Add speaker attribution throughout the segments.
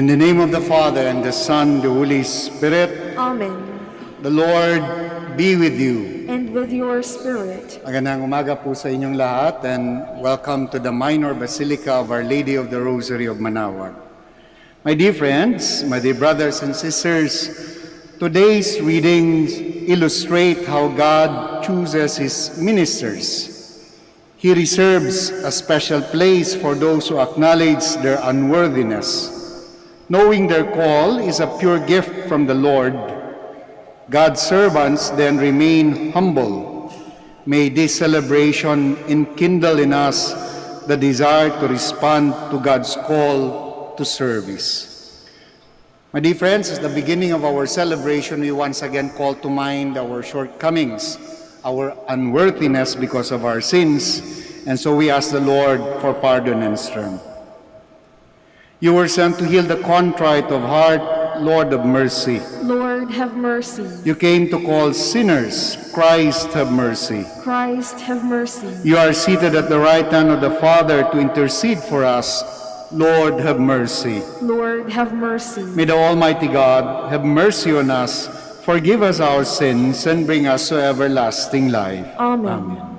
Speaker 1: In the name of the Father, and the Son, the Holy Spirit.
Speaker 2: Amen.
Speaker 1: The Lord be with you.
Speaker 2: And with your spirit.
Speaker 1: Magandang umaga po sa inyong lahat, and welcome to the Minor Basilica of Our Lady of the Rosary of Manaoag. My dear friends, my dear brothers and sisters, today's readings illustrate how God chooses His ministers. He reserves a special place for those who acknowledge their unworthiness. Knowing their call is a pure gift from the Lord, God's servants then remain humble. May this celebration enkindle in us the desire to respond to God's call to service. My dear friends, at the beginning of our celebration, we once again call to mind our shortcomings, our unworthiness because of our sins, and so we ask the Lord for pardon and strength. You were sent to heal the contrite of heart. Lord, have mercy.
Speaker 2: Lord, have mercy.
Speaker 1: You came to call sinners. Christ, have mercy.
Speaker 2: Christ, have mercy.
Speaker 1: You are seated at the right hand of the Father to intercede for us. Lord, have mercy.
Speaker 2: Lord, have mercy.
Speaker 1: May the Almighty God have mercy on us, forgive us our sins, and bring us to everlasting life.
Speaker 2: Amen.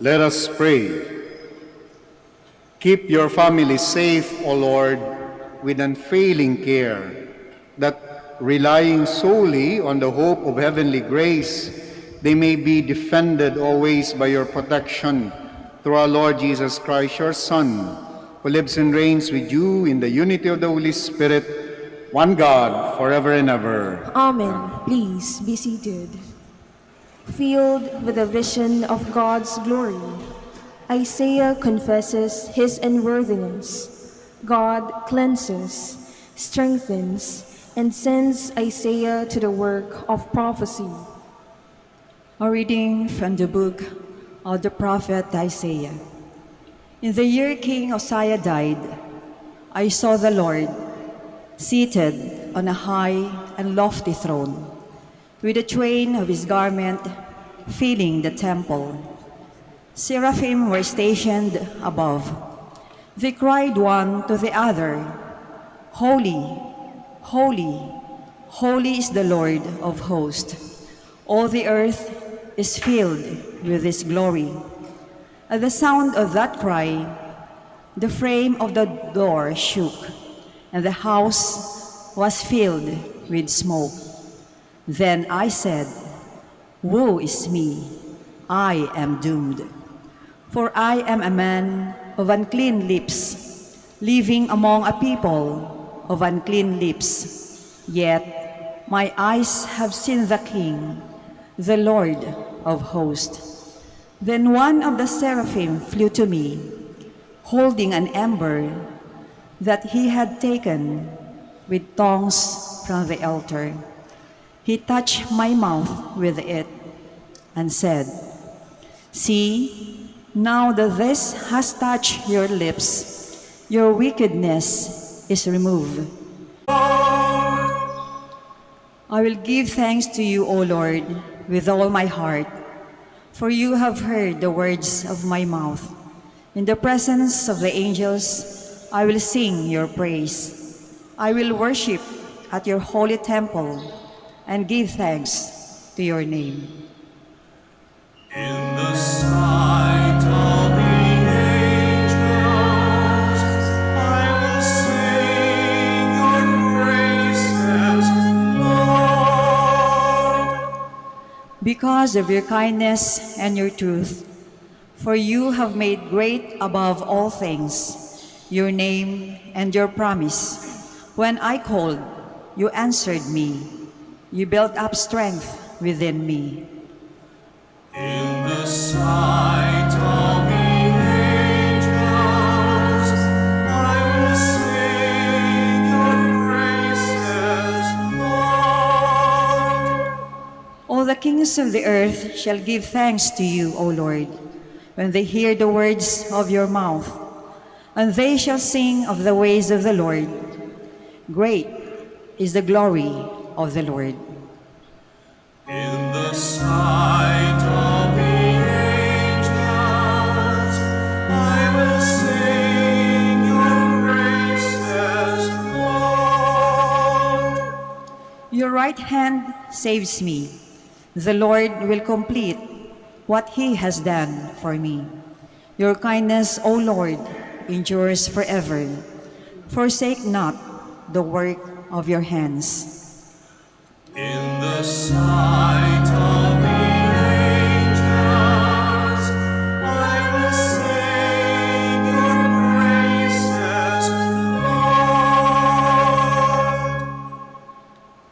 Speaker 1: Let us pray. Keep your family safe, O Lord, with unfailing care, that relying solely on the hope of heavenly grace, they may be defended always by your protection through our Lord Jesus Christ, your Son, who lives and reigns with you in the unity of the Holy Spirit, one God, forever and ever.
Speaker 2: Amen. Please be seated. Filled with a vision of God's glory, Isaiah confesses his unworthiness. God cleanses, strengthens, and sends Isaiah to the work of prophecy.
Speaker 3: A reading from the book of the prophet Isaiah. In the year King Uzziah died, I saw the Lord seated on a high and lofty throne, with the train of his garment filling the temple. Seraphim were stationed above. They cried one to the other, "Holy, holy, holy is the Lord of hosts. All the earth is filled with his glory." At the sound of that cry, the frame of the door shook, and the house was filled with smoke. Then I said, "Woe is me, I am doomed, for I am a man of unclean lips, living among a people of unclean lips. Yet my eyes have seen the King, the Lord of hosts." Then one of the seraphim flew to me, holding an ember that he had taken with tongs from the altar. He touched my mouth with it and said, "See, now that this has touched your lips, your wickedness is removed. I will give thanks to you, O Lord, with all my heart, for you have heard the words of my mouth. In the presence of the angels, I will sing your praise. I will worship at your holy temple and give thanks to your name.
Speaker 4: In the sight of the angels, I will sing your praises, Lord.
Speaker 3: Because of your kindness and your truth, for you have made great above all things your name and your promise. When I called, you answered me. You built up strength within me.
Speaker 4: In the sight of the angels, I will sing your praises, Lord.
Speaker 3: All the kings of the earth shall give thanks to you, O Lord, when they hear the words of your mouth, and they shall sing of the ways of the Lord. Great is the glory of the Lord.
Speaker 4: In the sight of the angels, I will sing your praises, Lord.
Speaker 3: Your right hand saves me. The Lord will complete what he has done for me. Your kindness, O Lord, endures forever. Forsake not the work of your hands.
Speaker 4: In the sight of the angels, I will sing your praises, Lord.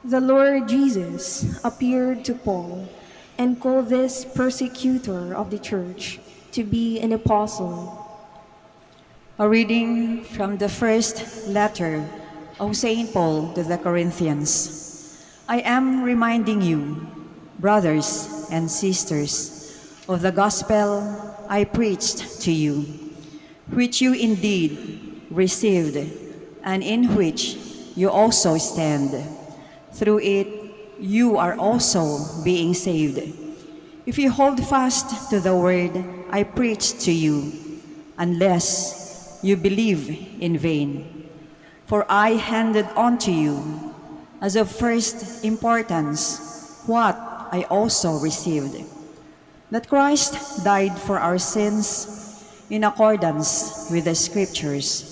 Speaker 2: The Lord Jesus appeared to Paul and called this persecutor of the church to be an apostle.
Speaker 3: A reading from the first letter of St. Paul to the Corinthians. I am reminding you, brothers and sisters, of the gospel I preached to you, which you indeed received, and in which you also stand. Through it, you are also being saved, if you hold fast to the word I preached to you, unless you believe in vain. For I handed on to you, as of first importance, what I also received, that Christ died for our sins in accordance with the Scriptures,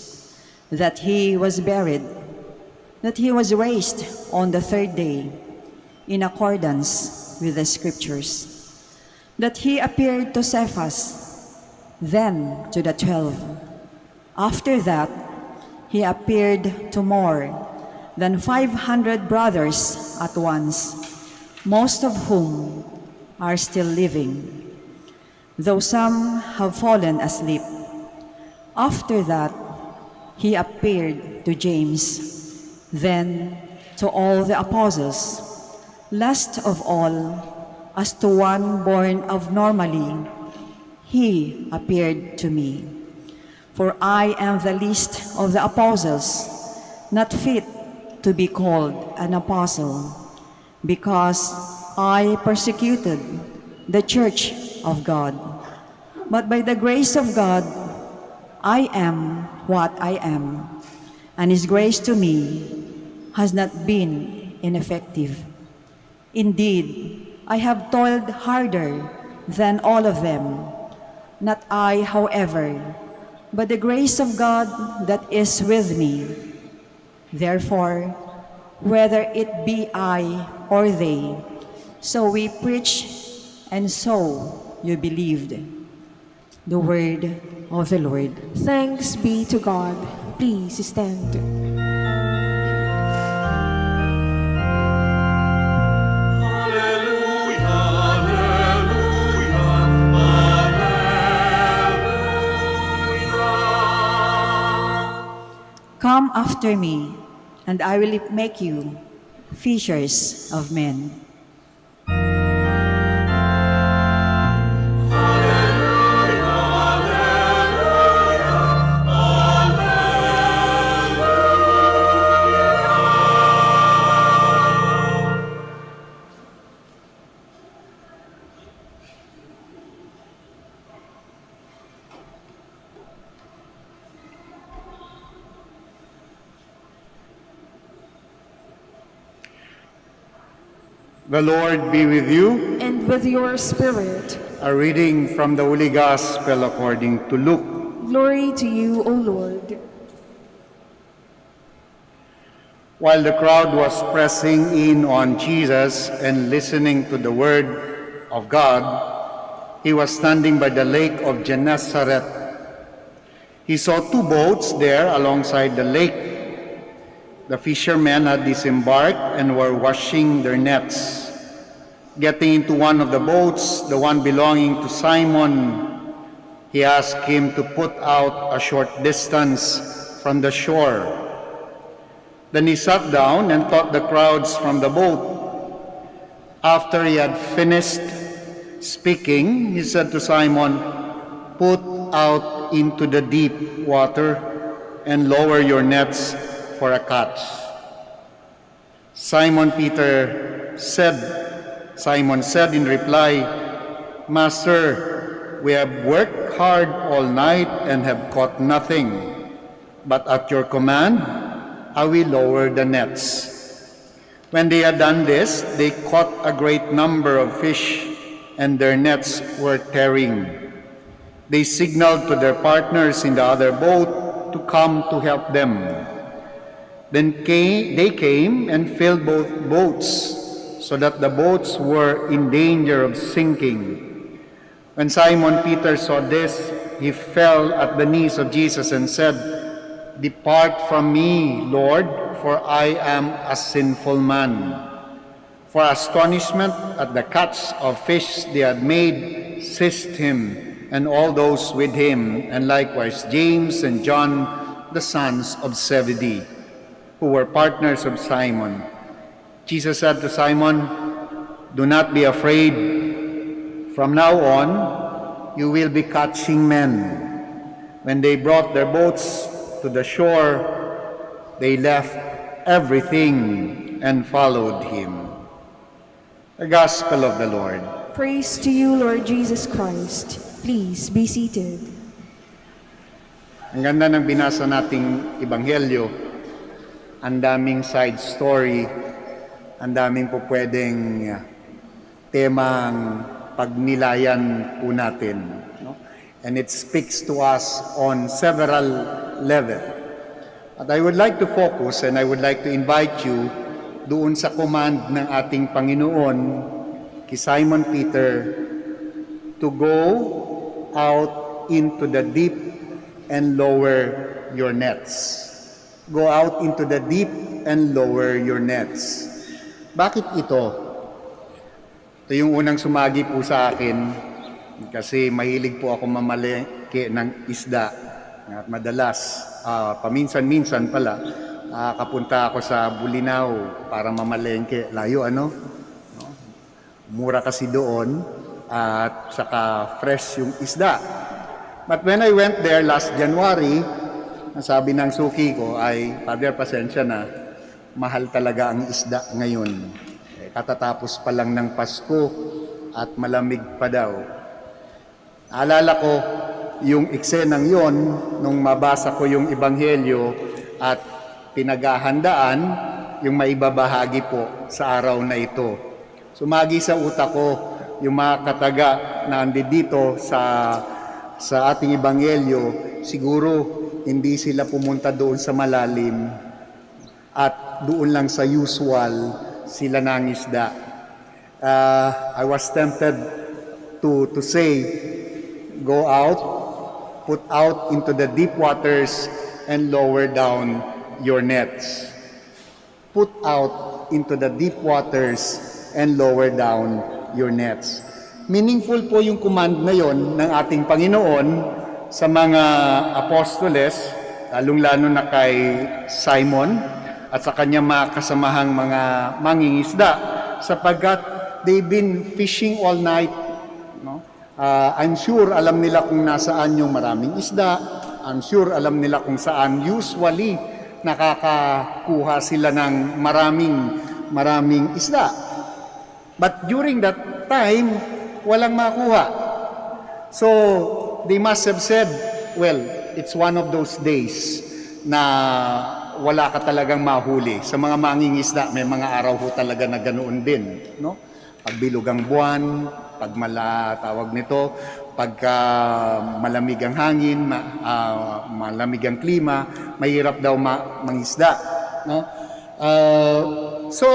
Speaker 3: that he was buried, that he was raised on the third day in accordance with the Scriptures, that he appeared to Cephas, then to the 12. After that, he appeared to more than 500 brothers at once, most of whom are still living, though some have fallen asleep. After that, he appeared to James, then to all the apostles. Last of all, as to one born abnormally, he appeared to me. For I am the least of the apostles, not fit to be called an apostle, because I persecuted the church of God. But by the grace of God, I am what I am, and His grace to me has not been ineffective. Indeed, I have toiled harder than all of them. Not I, however, but the grace of God that is with me. Therefore, whether it be I or they, so we preach, and so you believed. The word of the Lord.
Speaker 2: Thanks be to God. Please stand.
Speaker 4: Hallelujah, hallelujah, hallelujah.
Speaker 3: Come after me, and I will make you fishers of men.
Speaker 1: The Lord be with you.
Speaker 2: And with your spirit.
Speaker 1: A reading from the Holy Gospel according to Luke.
Speaker 2: Glory to you, O Lord.
Speaker 1: While the crowd was pressing in on Jesus and listening to the word of God, he was standing by the lake of Gennesaret. He saw two boats there alongside the lake. The fishermen had disembarked and were washing their nets. Getting into one of the boats, the one belonging to Simon, he asked him to put out a short distance from the shore. Then he sat down and taught the crowds from the boat. After he had finished speaking, he said to Simon, "Put out into the deep water and lower your nets for a catch." Simon said in reply, "Master, we have worked hard all night and have caught nothing. But at your command, I will lower the nets." When they had done this, they caught a great number of fish, and their nets were tearing. They signaled to their partners in the other boat to come to help them. Then they came and filled both boats, so that the boats were in danger of sinking. When Simon Peter saw this, he fell at the knees of Jesus and said, "Depart from me, Lord, for I am a sinful man." For astonishment at the catch of fish they had made seized him and all those with him, and likewise James and John, the sons of Zebedee, who were partners of Simon. Jesus said to Simon, "Do not be afraid. From now on, you will be catching men." When they brought their boats to the shore, they left everything and followed him. The Gospel of the Lord.
Speaker 2: Praise to you, Lord Jesus Christ. Please be seated.
Speaker 1: Ang ganda ng binasa nating Ebanghelyo. Ang daming side story, ang daming po pwedeng temang pagnilayan po natin. No? And it speaks to us on several levels. At I would like to focus and I would like to invite you doon sa command ng ating Panginoon kay Simon Peter to go out into the deep and lower your nets. Go out into the deep and lower your nets. Bakit ito? Ito yung unang sumagi po sa akin kasi mahilig po ako mamalengke ng isda. At madalas, paminsan-minsan pala, kapunta ako sa Bulinaw para mamalengke. Layo ano? Mura kasi doon at saka fresh yung isda. But when I went there last January, ang sabi ng suki ko ay, Father, pasensya na, mahal talaga ang isda ngayon. Katatapos pa lang ng Pasko at malamig pa daw. Alala ko yung eksenang yon nung mabasa ko yung Ebanghelyo at pinaghahandaan yung maibabahagi po sa araw na ito. Sumagi sa utak ko yung mga kataga na andito sa ating Ebanghelyo, siguro hindi sila pumunta doon sa malalim at doon lang sa usual sila nangisda. I was tempted to say, go out, put out into the deep waters and lower down your nets. Put out into the deep waters and lower down your nets. Meaningful po yung command na yon ng ating Panginoon sa mga apostoles, lalong-lalo na kay Simon at sa kanyang mga kasamahang mga mangingisda, sapagkat they've been fishing all night. No? I'm sure alam nila kung nasaan yung maraming isda. I'm sure alam nila kung saan usually nakakakuha sila ng maraming isda. But during that time, walang makuha. So, they must have said, well, it's one of those days na wala ka talagang mahuli. Sa mga mangingisda, may mga araw ho talaga na ganoon din. No? Pagbilog ang buwan, pagka malamig ang hangin, malamig ang klima, mahirap daw mangisda. No? So,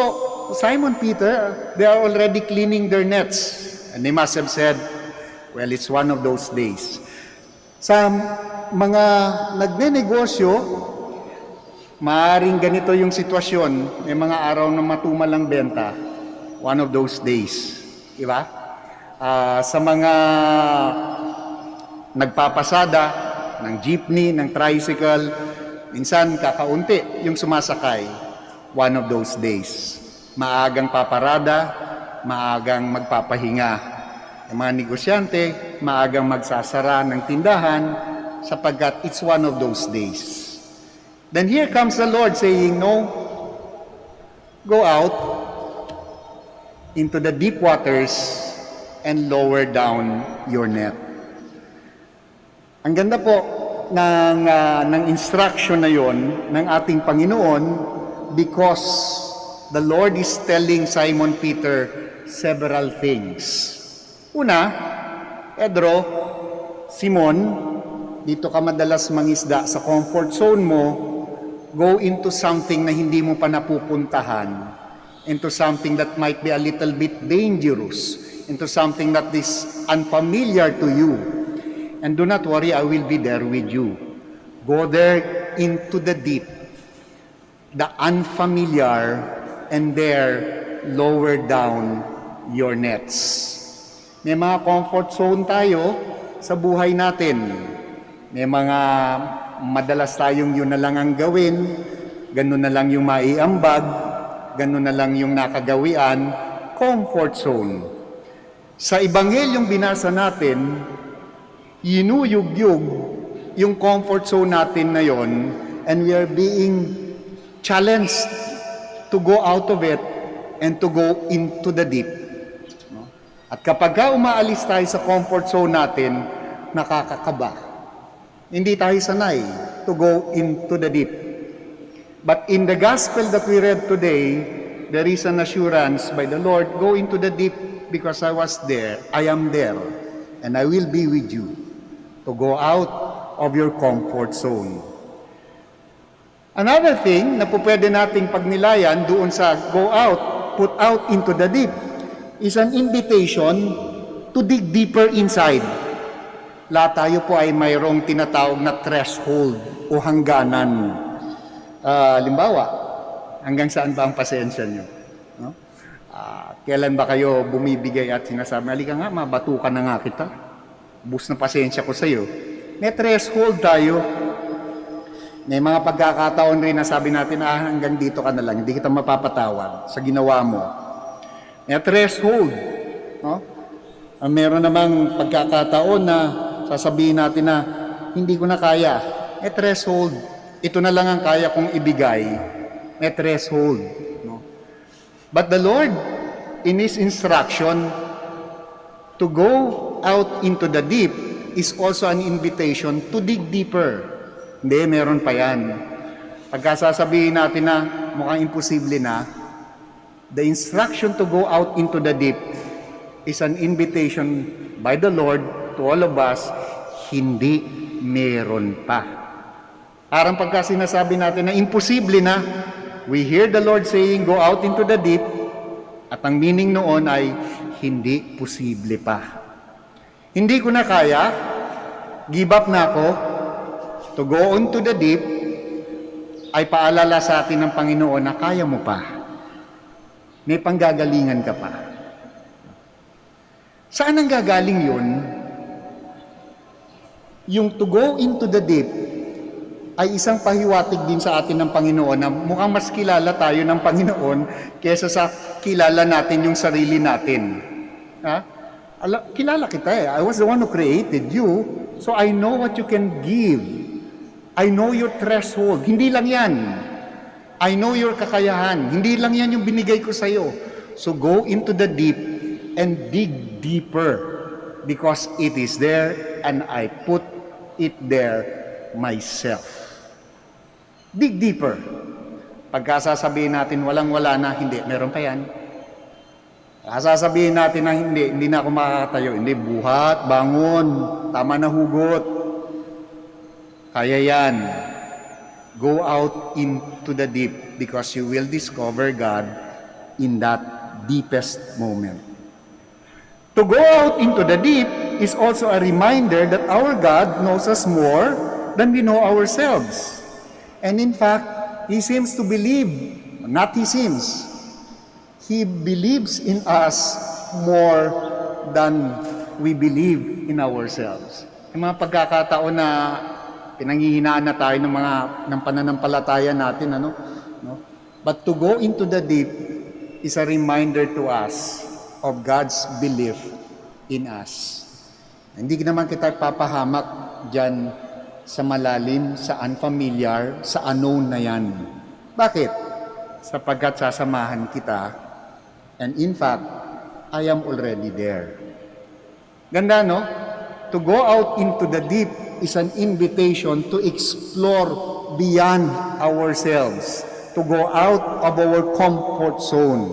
Speaker 1: Simon Peter, they are already cleaning their nets. And they must have said, well, it's one of those days. Sa mga nagnenegosyo, maaaring ganito yung sitwasyon. May mga araw na matumal ang benta. One of those days. Diba? Sa mga nagpapasada ng jeepney, ng tricycle, minsan kakaunti yung sumasakay. One of those days. Maagang paparada, maagang magpapahinga. Yung mga negosyante, maagang magsasara ng tindahan sapagkat it's one of those days. Then here comes the Lord saying, no, go out into the deep waters and lower down your net. Ang ganda po ng instruction na yon ng ating Panginoon because the Lord is telling Simon Peter several things. Una, Pedro, Simon, dito ka madalas mangisda sa comfort zone mo, go into something na hindi mo pa napupuntahan, into something that might be a little bit dangerous, into something that is unfamiliar to you. And do not worry, I will be there with you. Go there into the deep, the unfamiliar, and there lower down your nets. May mga comfort zone tayo sa buhay natin. May mga madalas tayong yun na lang ang gawin, ganun na lang yung maiambag, ganun na lang yung nakagawian, comfort zone. Sa Ebanghelyong binasa natin, yinuyugyug yung comfort zone natin na yon, and we are being challenged to go out of it and to go into the deep. At kapag umaalis tayo sa comfort zone natin, nakakakaba. Hindi tayo sanay to go into the deep. But in the gospel that we read today, there is an assurance by the Lord, go into the deep because I was there, I am there, and I will be with you to go out of your comfort zone. Another thing na po pwede nating pagnilayan doon sa go out, put out into the deep, is an invitation to dig deeper inside. Lahat tayo po ay mayroong tinatawag na threshold o hangganan. Halimbawa, hanggang saan ba ang pasensya nyo? No? Kailan ba kayo bumibigay at sinasabi, halika nga, mabatukan na nga kita. Bus na pasensya ko sa iyo. May threshold tayo. May mga pagkakataon rin na sabi natin, hanggang dito ka na lang, hindi kita mapapatawad sa ginawa mo. May threshold. No? Meron namang pagkakataon na sasabihin natin na hindi ko na kaya. May threshold. Ito na lang ang kaya kong ibigay. May threshold. No? But the Lord, in His instruction to go out into the deep is also an invitation to dig deeper. Hindi, meron pa yan. Pagkasasabihin natin na mukhang imposible na, the instruction to go out into the deep is an invitation by the Lord to all of us, hindi meron pa. Parang pagka sinasabi natin na imposible na, we hear the Lord saying, go out into the deep, at ang meaning noon ay, hindi posible pa. Hindi ko na kaya, give up na ako, to go on to the deep, ay paalala sa atin ng Panginoon na kaya mo pa. May panggagalingan ka pa. Saan ang gagaling yun? Yung to go into the deep ay isang pahiwatig din sa atin ng Panginoon na mukhang mas kilala tayo ng Panginoon kaysa sa kilala natin yung sarili natin. Ha? Kilala kita eh. I was the one who created you, so I know what you can give. I know your threshold. Hindi lang yan. I know your kakayahan. Hindi lang yan yung binigay ko sa'yo. So go into the deep and dig deeper because it is there and I put it there myself. Dig deeper. Pagkasasabihin natin walang-wala na, hindi, meron pa yan. Pagkasasabihin natin na hindi na ako makakatayo, hindi, buhat, bangon, tama na hugot. Kaya yan. Go out into the deep because you will discover God in that deepest moment. To go out into the deep is also a reminder that our God knows us more than we know ourselves. And in fact, He seems to believe, not He seems, He believes in us more than we believe in ourselves. Yung mga pagkakataon na pinanghihinaan na tayo ng pananampalataya natin, no? But to go into the deep is a reminder to us of God's belief in us. Hindi naman kita papahamak dyan sa malalim, sa unfamiliar, sa unknown na yan. Bakit? Sapagkat sasamahan kita, and in fact, I am already there. Ganda, no? To go out into the deep is an invitation to explore beyond ourselves, to go out of our comfort zone.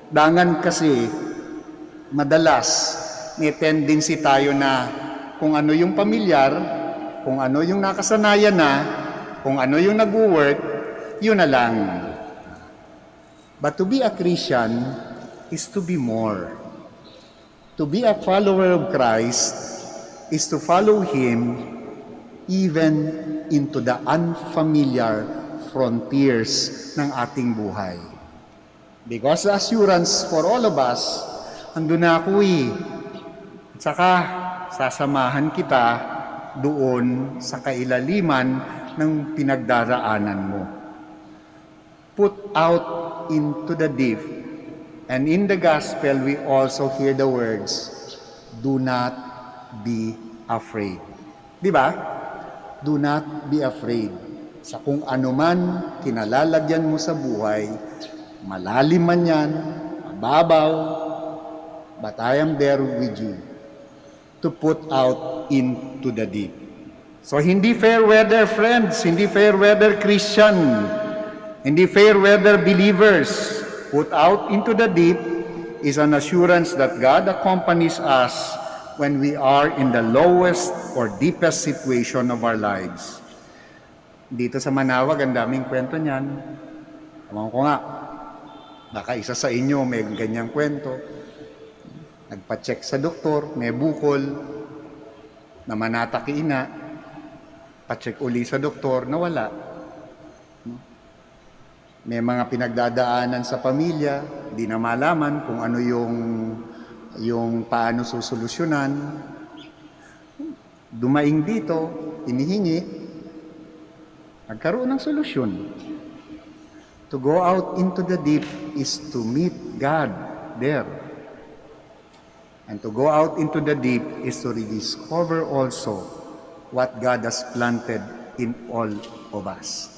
Speaker 1: Dangan kasi, madalas, may tendency tayo na kung ano yung pamilyar, kung ano yung nakasanayan na, kung ano yung nag-work, yun na lang. But to be a Christian is to be more. To be a follower of Christ is to follow Him even into the unfamiliar frontiers ng ating buhay. Because the assurance for all of us, andun na ako eh. At saka, sasamahan kita doon sa kailaliman ng pinagdaraanan mo. Put out into the deep. And in the gospel, we also hear the words, do not be afraid. Di ba? Do not be afraid. Sa kung ano man kinalalagyan mo sa buhay, malalim man yan, mababaw, but I am there with you to put out into the deep. So hindi fair weather friends, hindi fair weather Christian, hindi fair weather believers. Put out into the deep is an assurance that God accompanies us when we are in the lowest or deepest situation of our lives. Dito sa Manawag, ang daming kwento niyan. Alam ko nga, baka isa sa inyo may ganyang kwento. Nagpa-check sa doktor, may bukol, na manatakiina, pa-check uli sa doktor, nawala. May mga pinagdadaanan sa pamilya, di na malaman kung ano yung paano susolusyonan. Dumaing dito, inihingi, nagkaroon ng solusyon. To go out into the deep is to meet God there. And to go out into the deep is to rediscover also what God has planted in all of us.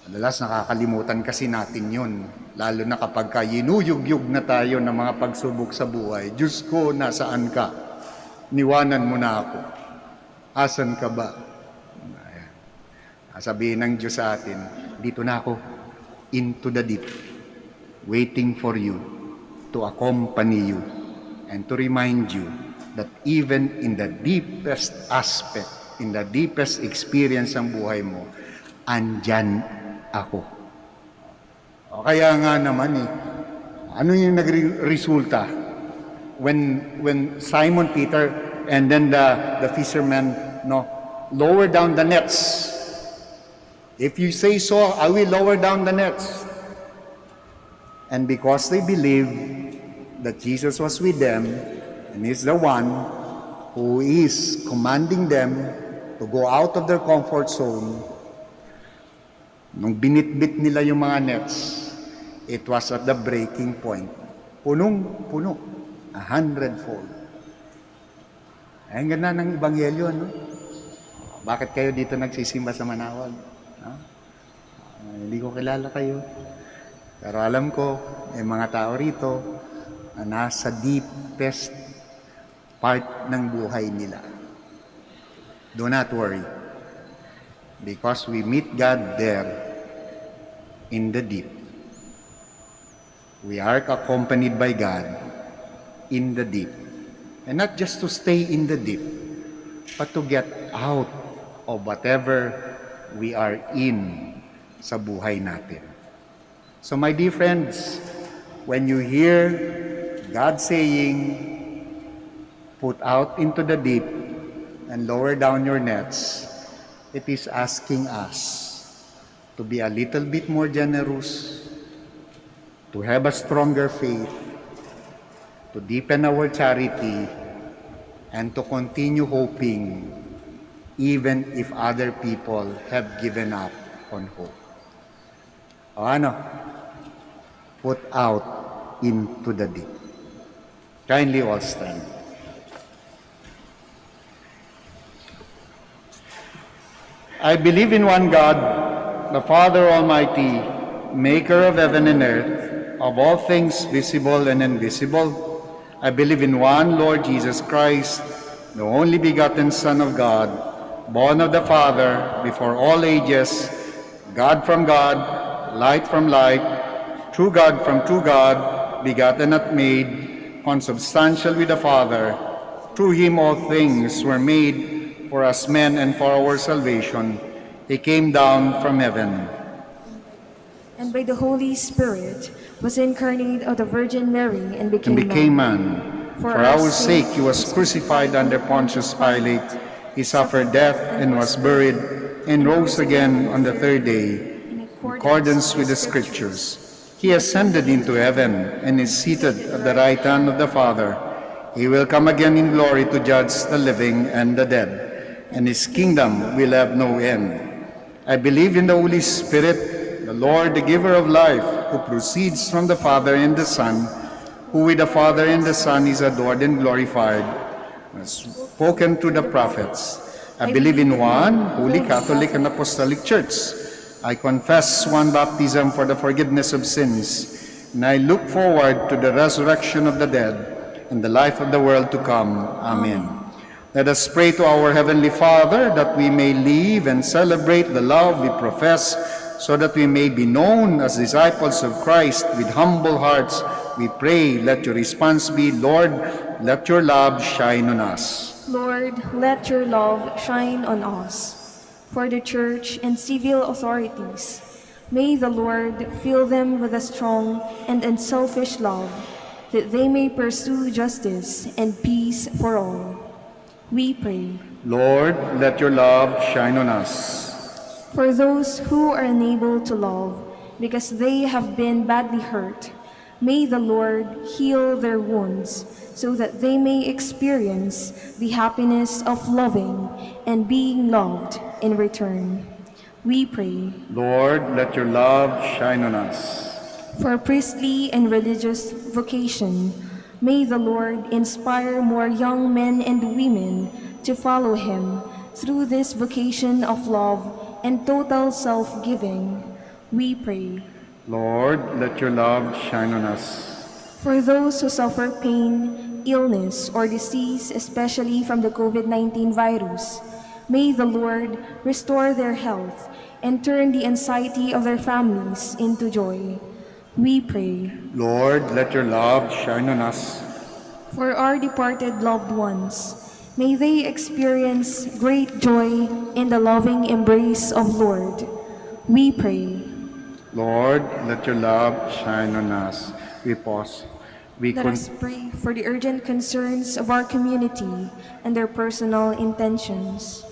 Speaker 1: Madalas nakakalimutan kasi natin yun. Lalo na kapag yinuyug-yug na tayo ng mga pagsubok sa buhay. Diyos ko, nasaan ka? Niwanan mo na ako. Asan ka ba? Ayan. Sabihin ng Diyos sa atin, dito na ako, into the deep, waiting for you, to accompany you, and to remind you that even in the deepest aspect, in the deepest experience ng buhay mo, andyan ako. O kaya nga naman ano yung nagresulta? When Simon Peter and then the fishermen lower down the nets. If you say so, I will lower down the nets. And because they believed that Jesus was with them and is the one who is commanding them to go out of their comfort zone, nung binitbit nila yung mga nets, it was at the breaking point. Punong-puno, 100-fold. Ay, ang ganda ng Ebanghelyo, no? Bakit kayo dito nagsisimba sa Manawag? No? Hindi ko kilala kayo. Pero alam ko, may mga tao rito na nasa deepest part ng buhay nila. Do not worry. Because we meet God there in the deep. We are accompanied by God in the deep. And not just to stay in the deep, but to get out of whatever we are in sa buhay natin. So my dear friends, when you hear God saying, put out into the deep and lower down your nets, it is asking us to be a little bit more generous, to have a stronger faith, to deepen our charity, and to continue hoping even if other people have given up on hope. O ano? Put out into the deep. Kindly all stand. I believe in one God, the Father Almighty, maker of heaven and earth, of all things visible and invisible. I believe in one Lord Jesus Christ, the only begotten Son of God, born of the Father before all ages, God from God, light from light, true God from true God, begotten not made, consubstantial with the Father. Through him all things were made. For us men and for our salvation, he came down from heaven.
Speaker 2: And by the Holy Spirit was incarnate of the Virgin Mary and
Speaker 1: became man. For our sake he was crucified under Pontius Pilate. He suffered death and was buried and rose again on the third day, in accordance with the Scriptures. He ascended into heaven and is seated at the right hand of the Father. He will come again in glory to judge the living and the dead, and his kingdom will have no end. I believe in the Holy Spirit, the Lord, the giver of life, who proceeds from the Father and the Son, who with the Father and the Son is adored and glorified, as spoken to the prophets. I believe in one holy Catholic and Apostolic Church. I confess one baptism for the forgiveness of sins, and I look forward to the resurrection of the dead and the life of the world to come. Amen. Let us pray to our Heavenly Father that we may live and celebrate the love we profess, so that we may be known as disciples of Christ with humble hearts. We pray, let your response be, Lord, let your love shine on us.
Speaker 2: Lord, let your love shine on us. For the Church and civil authorities, may the Lord fill them with a strong and unselfish love, that they may pursue justice and peace for all. We pray.
Speaker 1: Lord, let your love shine on us.
Speaker 2: For those who are unable to love because they have been badly hurt, may the Lord heal their wounds so that they may experience the happiness of loving and being loved in return. We pray.
Speaker 1: Lord, let your love shine on us.
Speaker 2: For priestly and religious vocation, May the Lord inspire more young men and women to follow him through this vocation of love and total self-giving. We pray.
Speaker 1: Lord, let your love shine on us.
Speaker 2: For those who suffer pain, illness, or disease, especially from the COVID-19 virus, may the Lord restore their health and turn the anxiety of their families into joy. We pray.
Speaker 1: Lord, let your love shine on us.
Speaker 2: For our departed loved ones, may they experience great joy in the loving embrace of Lord. We pray.
Speaker 1: Lord, let your love shine on us. We pause.
Speaker 2: Let us pray for the urgent concerns of our community and their personal intentions.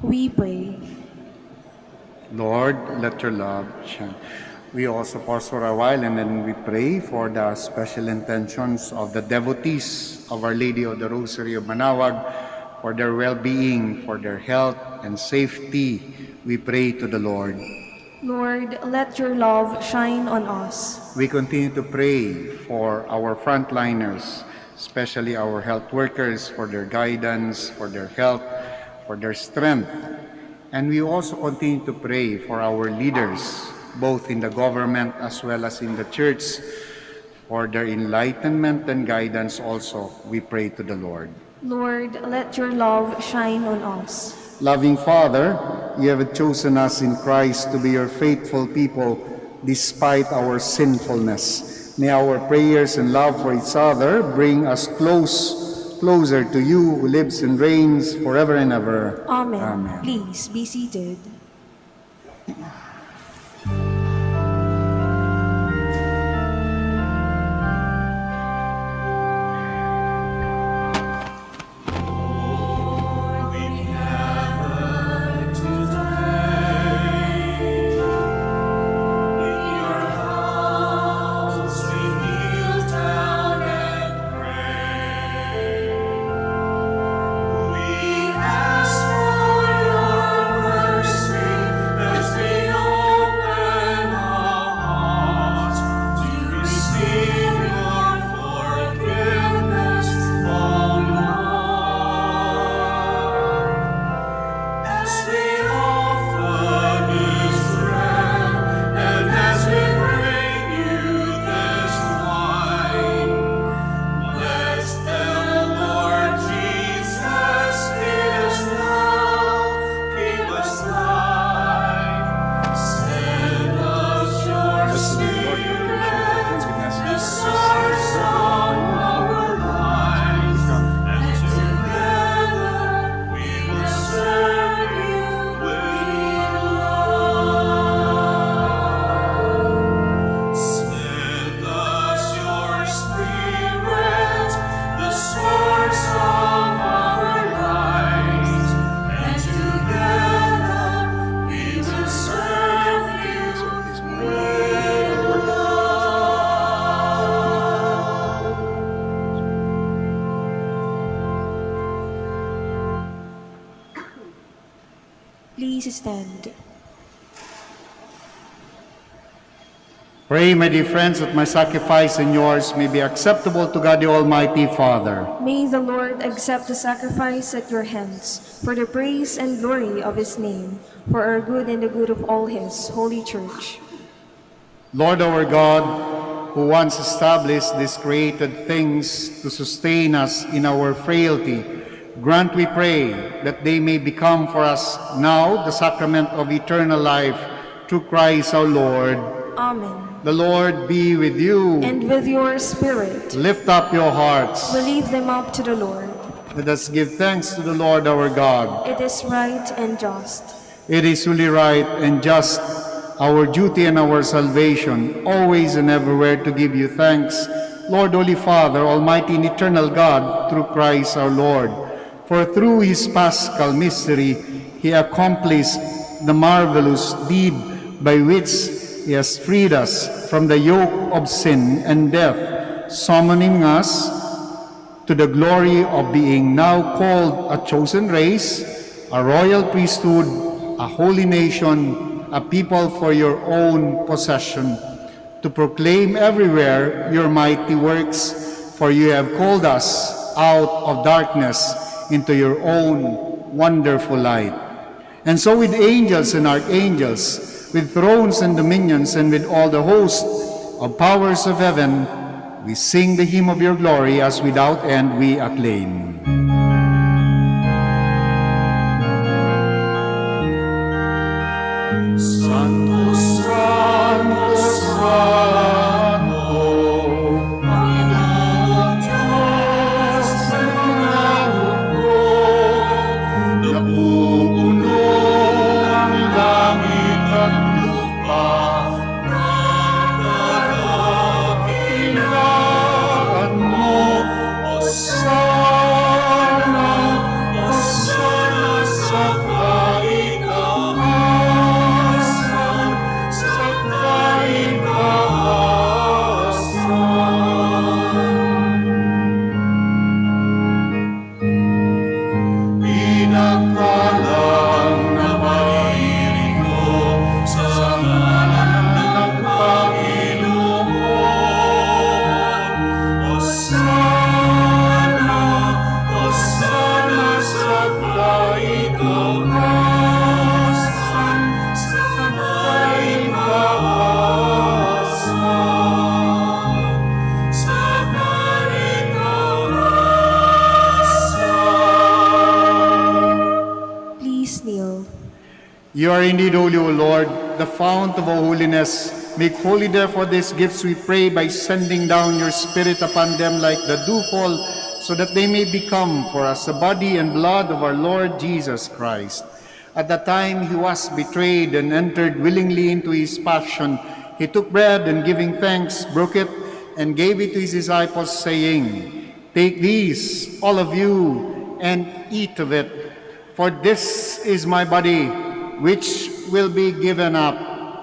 Speaker 2: We pray.
Speaker 1: Lord, let your love shine. We also pause for a while and then we pray for the special intentions of the devotees of Our Lady of the Rosary of Manaoag, for their well-being, for their health and safety. We pray to the Lord.
Speaker 2: Lord, let your love shine on us.
Speaker 1: We continue to pray for our frontliners, especially our health workers, for their guidance, for their health, for their strength. And we also continue to pray for our leaders, both in the government as well as in the church, for their enlightenment and guidance also. We pray to the Lord.
Speaker 2: Lord, let your love shine on us.
Speaker 1: Loving Father, you have chosen us in Christ to be your faithful people despite our sinfulness. May our prayers and love for each other bring us closer to you who lives and reigns forever and ever.
Speaker 2: Amen.
Speaker 1: Amen.
Speaker 2: Please be seated. Please stand.
Speaker 1: Pray, my dear friends, that my sacrifice and yours may be acceptable to God the Almighty Father.
Speaker 2: May the Lord accept the sacrifice at your hands for the praise and glory of his name, for our good and the good of all his holy church.
Speaker 1: Lord our God, who once established these created things to sustain us in our frailty, grant, we pray, that they may become for us now the sacrament of eternal life through Christ our Lord.
Speaker 2: Amen.
Speaker 1: The Lord be with you.
Speaker 2: And with your spirit,
Speaker 1: Lift up your hearts.
Speaker 2: we leave them up to the Lord.
Speaker 1: Let us give thanks to the Lord our God.
Speaker 2: It is right and just.
Speaker 1: It is truly right and just, our duty and our salvation, always and everywhere to give you thanks, Lord, Holy Father, Almighty and eternal God, through Christ our Lord. For through his paschal mystery, he accomplished the marvelous deed by which he has freed us from the yoke of sin and death, summoning us to the glory of being now called a chosen race, a royal priesthood, a holy nation, a people for your own possession. to proclaim everywhere your mighty works, for you have called us out of darkness into your own wonderful light. And so with angels and archangels, with thrones and dominions, and with all the host of powers of heaven, we sing the hymn of your glory as without end we acclaim. Santo, Santo, Santo, Panginoon Diyos ng mundo, napupuno ang langit at lupa, nagdadakilaan mo, Hosanna, Hosanna sa kaitaasan, sa kaitaasan. Pinagpalang na paririto sa ngalan ng Panginoon. Hosanna, Hosanna sa kaitaasan, sa kaitaasan, sa kaitaasan.
Speaker 2: Please kneel.
Speaker 1: You are indeed holy, O Lord, the fount of all holiness. Make holy therefore these gifts, we pray, by sending down your Spirit upon them like the dewfall, so that they may become for us the body and blood of our Lord Jesus Christ. At the time he was betrayed and entered willingly into his passion, he took bread and giving thanks, broke it, and gave it to his disciples, saying, "Take these, all of you, and eat of it, for this is my body, which will be given up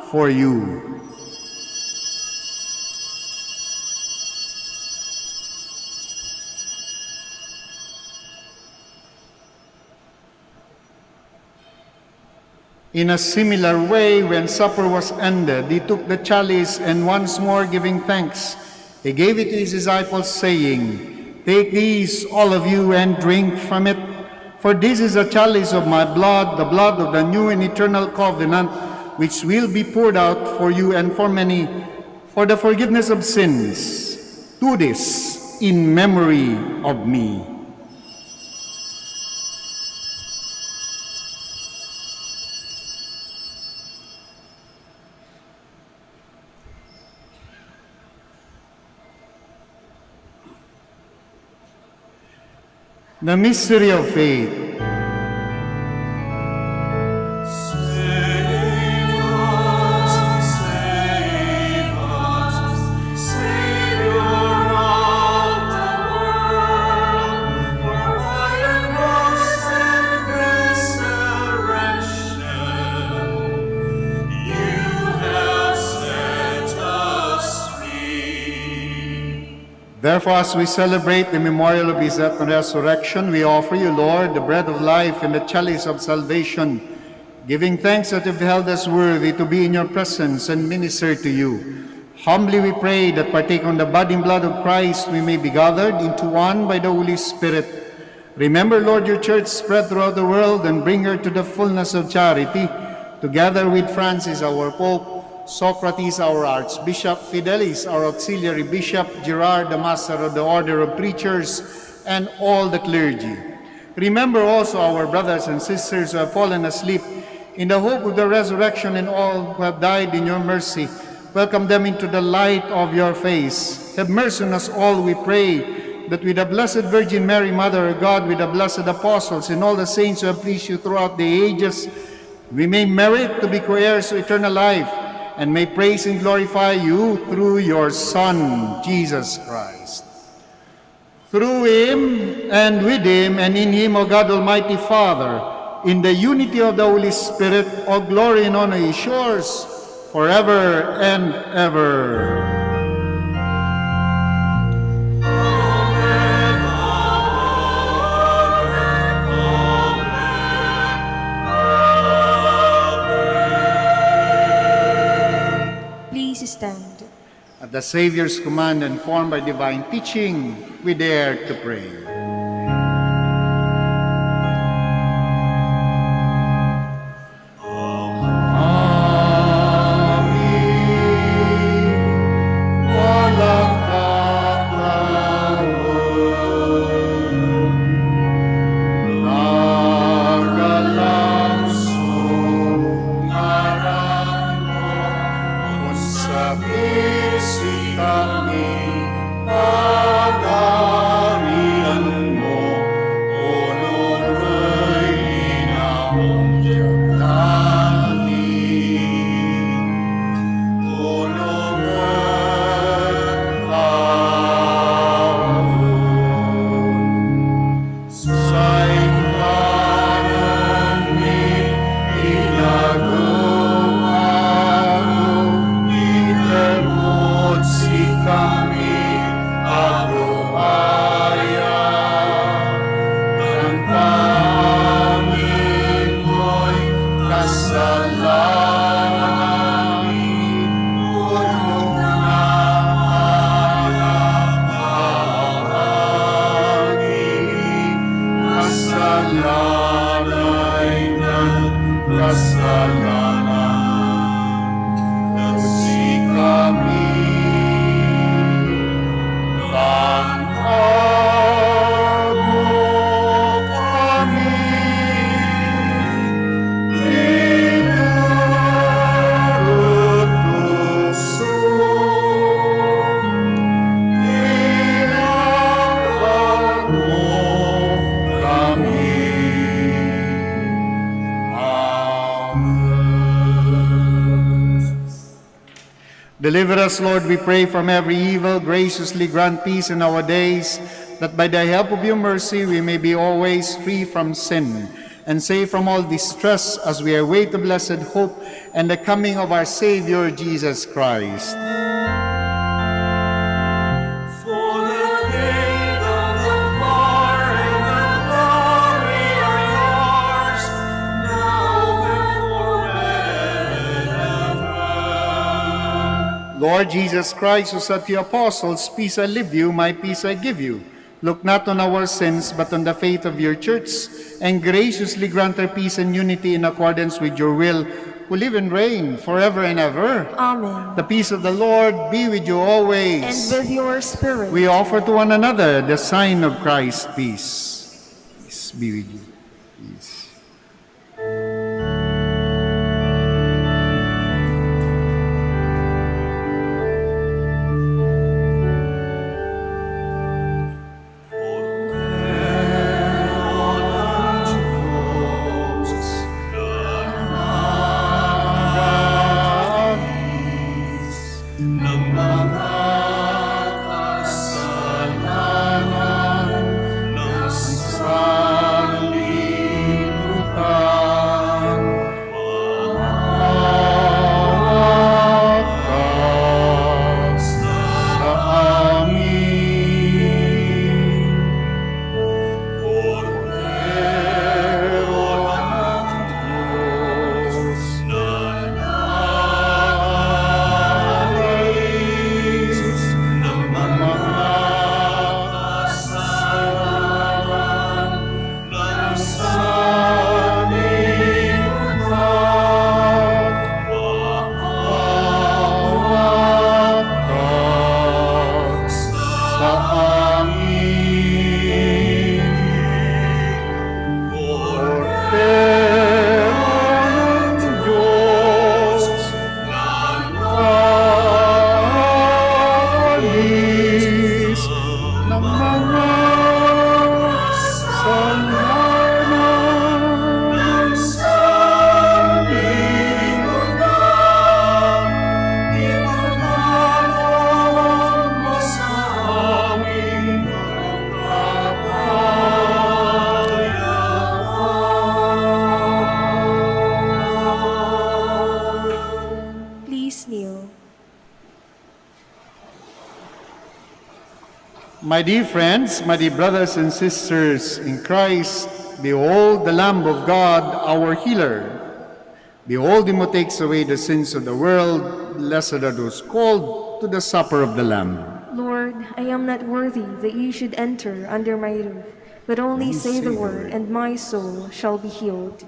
Speaker 1: for you." In a similar way, when supper was ended, he took the chalice, and once more giving thanks, he gave it to his disciples, saying, "Take these, all of you, and drink from it. For this is a chalice of my blood, the blood of the new and eternal covenant, which will be poured out for you and for many, for the forgiveness of sins. Do this in memory of me." The mystery of faith.
Speaker 4: Save us, Savior of the world, for by your cross and resurrection, you have set us free.
Speaker 1: Therefore, as we celebrate the memorial of his death and resurrection, we offer you, Lord, the bread of life and the chalice of salvation, giving thanks that you've held us worthy to be in your presence and minister to you. Humbly we pray that, partaking of the body and blood of Christ, we may be gathered into one by the Holy Spirit. Remember, Lord, your church spread throughout the world, and bring her to the fullness of charity, together with Francis, our Pope, Socrates, our Archbishop, Fidelis, our Auxiliary Bishop, Gerard, the Master of the Order of Preachers, and all the clergy. Remember also our brothers and sisters who have fallen asleep in the hope of the resurrection, and all who have died in your mercy. Welcome them into the light of your face. Have mercy on us all, we pray, that with the Blessed Virgin Mary, Mother of God, with the blessed apostles and all the saints who have pleased you throughout the ages, we may merit to be co-heirs to eternal life, and may praise and glorify you through your Son, Jesus Christ. Through him, and with him, and in him, O God Almighty Father, in the unity of the Holy Spirit, all glory and honor is yours, forever and ever.
Speaker 2: Please stand.
Speaker 1: At the Savior's command and formed by divine teaching, we dare to pray. Deliver us, Lord, we pray, from every evil. Graciously grant peace in our days, that by the help of your mercy we may be always free from sin and safe from all distress as we await the blessed hope and the coming of our Savior, Jesus Christ.
Speaker 4: For the kingdom, the power, and the glory are yours, now and forever.
Speaker 1: Lord Jesus Christ, who said to the apostles, "Peace I leave you, my peace I give you," look not on our sins, but on the faith of your church, and graciously grant her peace and unity in accordance with your will, who live and reign forever and ever.
Speaker 2: Amen.
Speaker 1: The peace of the Lord be with you always.
Speaker 2: And with your spirit.
Speaker 1: We offer to one another the sign of Christ's peace. Peace be with you. Peace. My dear friends, my dear brothers and sisters in Christ, behold the Lamb of God, our healer. Behold him who takes away the sins of the world. Blessed are those called to the supper of the Lamb.
Speaker 2: Lord, I am not worthy that you should enter under my roof, but only say the word, and my soul shall be healed.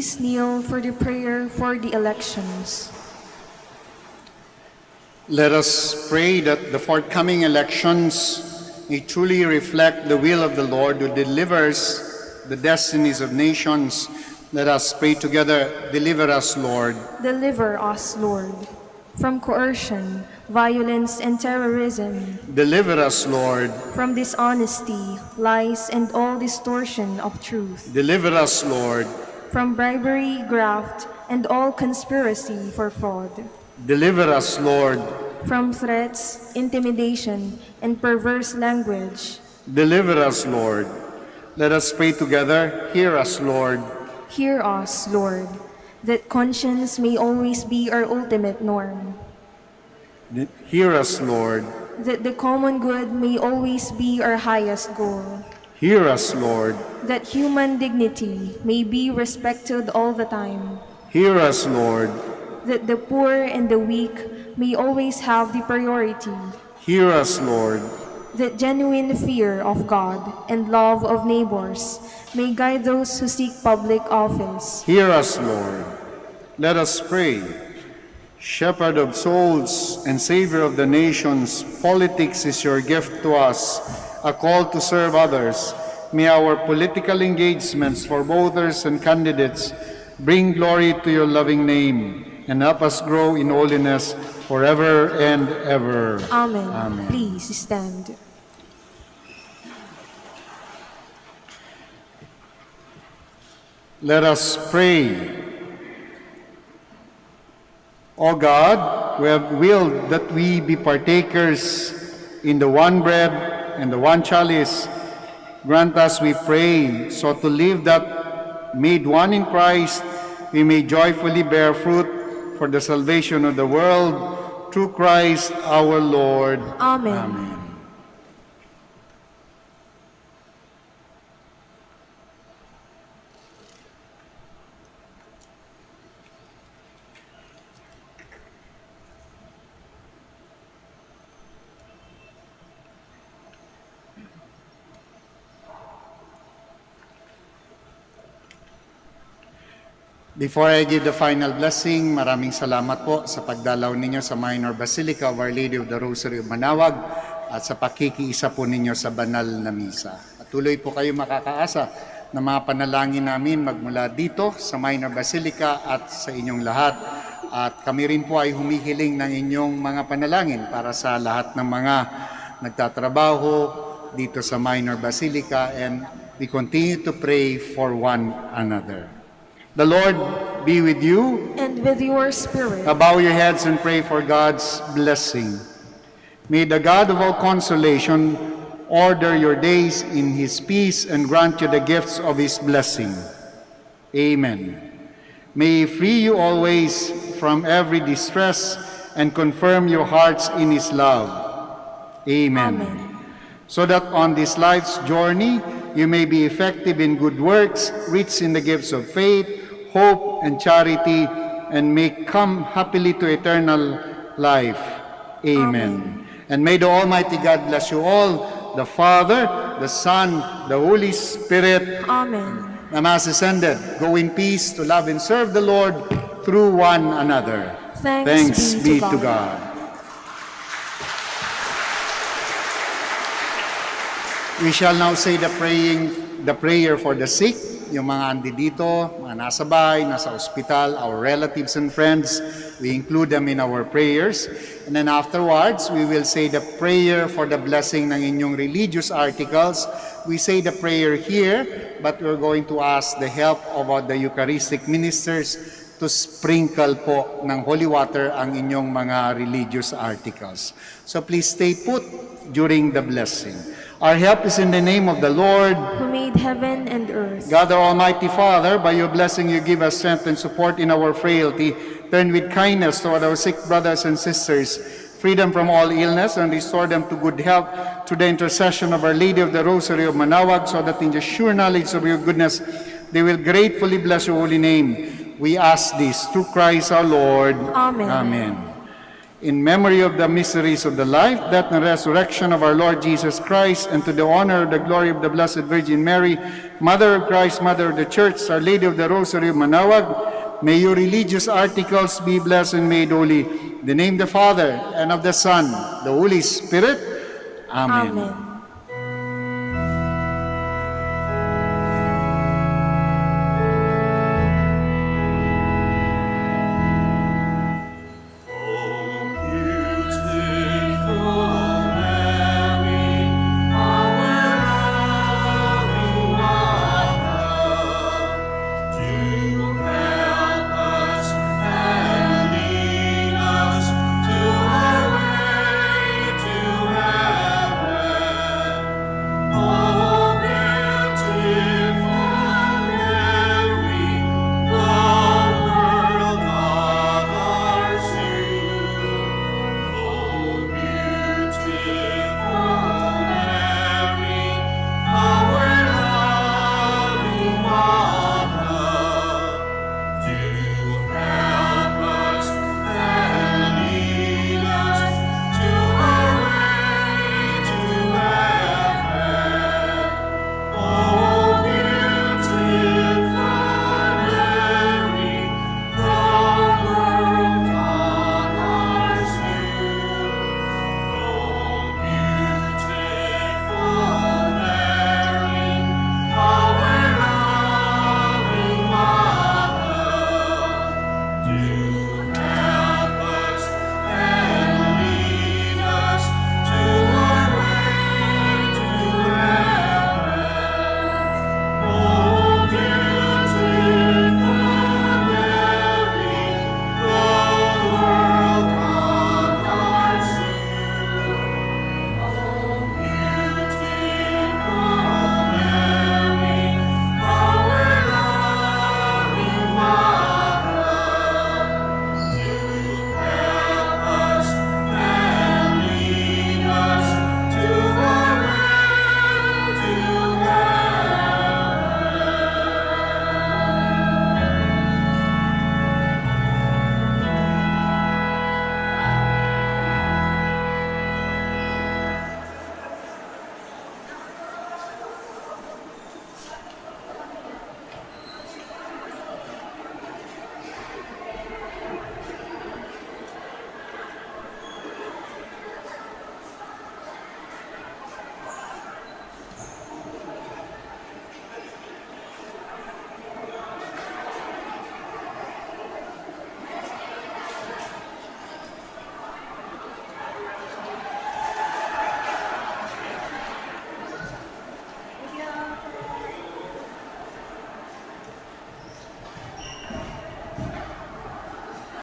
Speaker 2: Please kneel for the prayer for the elections.
Speaker 1: Let us pray that the forthcoming elections may truly reflect the will of the Lord who delivers the destinies of nations. Let us pray together. Deliver us, Lord.
Speaker 2: Deliver us, Lord, from coercion, violence, and terrorism,
Speaker 1: Deliver us, Lord.
Speaker 2: from dishonesty, lies, and all distortion of truth,
Speaker 1: Deliver us, Lord.
Speaker 2: from bribery, graft, and all conspiracy for fraud,
Speaker 1: Deliver us, Lord.
Speaker 2: from threats, intimidation, and perverse language.
Speaker 1: Deliver us, Lord. Let us pray together. Hear us, Lord.
Speaker 2: Hear us, Lord, that conscience may always be our ultimate norm,
Speaker 1: Hear us, Lord.
Speaker 2: that the common good may always be our highest goal,
Speaker 1: Hear us, Lord.
Speaker 2: that human dignity may be respected all the time,
Speaker 1: Hear us, Lord.
Speaker 2: that the poor and the weak may always have the priority,
Speaker 1: Hear us, Lord.
Speaker 2: that genuine fear of God and love of neighbors may guide those who seek public office.
Speaker 1: Hear us, Lord. Let us pray. Shepherd of souls and Savior of the nations, politics is your gift to us, a call to serve others. May our political engagements for voters and candidates bring glory to your loving name and help us grow in holiness forever and ever.
Speaker 2: Amen.
Speaker 1: Amen.
Speaker 2: Please stand.
Speaker 1: Let us pray. O God, who have willed that we be partakers in the one bread and the one chalice, grant us, we pray, so to live that made one in Christ, we may joyfully bear fruit for the salvation of the world, through Christ our Lord.
Speaker 2: Amen.
Speaker 1: Amen. Before I give the final blessing, maraming salamat po sa pagdalaw ninyo sa Minor Basilica of Our Lady of the Rosary of Manaoag at sa pakikiisa po ninyo sa banal na misa. At tuloy po kayo makakaasa na mga panalangin namin magmula dito sa Minor Basilica at sa inyong lahat. At kami rin po ay humihiling ng inyong mga panalangin para sa lahat ng mga nagtatrabaho dito sa Minor Basilica, and we continue to pray for one another. The Lord be with you.
Speaker 2: And with your spirit.
Speaker 1: Bow your heads and pray for God's blessing. May the God of all consolation order your days in His peace and grant you the gifts of His blessing. Amen. May He free you always from every distress and confirm your hearts in His love. Amen.
Speaker 2: Amen.
Speaker 1: So that on this life's journey, you may be effective in good works, rich in the gifts of faith, hope, and charity, and may come happily to eternal life. Amen. And may the Almighty God bless you all, the Father, the Son, the Holy Spirit.
Speaker 2: Amen.
Speaker 1: The Mass is ended. Go in peace to love and serve the Lord through one another.
Speaker 2: Thanks be to God.
Speaker 1: We shall now say the prayer for the sick, yung mga andi dito, mga nasa bahay, nasa ospital, our relatives and friends. We include them in our prayers. And then afterwards, we will say the prayer for the blessing ng inyong religious articles. We say the prayer here, but we're going to ask the help of the Eucharistic ministers to sprinkle po ng holy water ang inyong mga religious articles. So please stay put during the blessing. Our help is in the name of the Lord,
Speaker 2: Who made heaven and earth.
Speaker 1: God our Almighty Father. By your blessing you give us strength and support in our frailty. Turn with kindness toward our sick brothers and sisters, free them from all illness, and restore them to good health through the intercession of Our Lady of the Rosary of Manaoag, so that in the sure knowledge of your goodness they will gratefully bless your holy name. We ask this through Christ our Lord.
Speaker 2: Amen.
Speaker 1: Amen. in memory of the mysteries of the life, death, and resurrection of our Lord Jesus Christ, and to the honor of the glory of the Blessed Virgin Mary, Mother of Christ, Mother of the Church, Our Lady of the Rosary of Manaoag, may your religious articles be blessed and made holy. In the name of the Father, and of the Son, the Holy Spirit. Amen.
Speaker 2: Amen.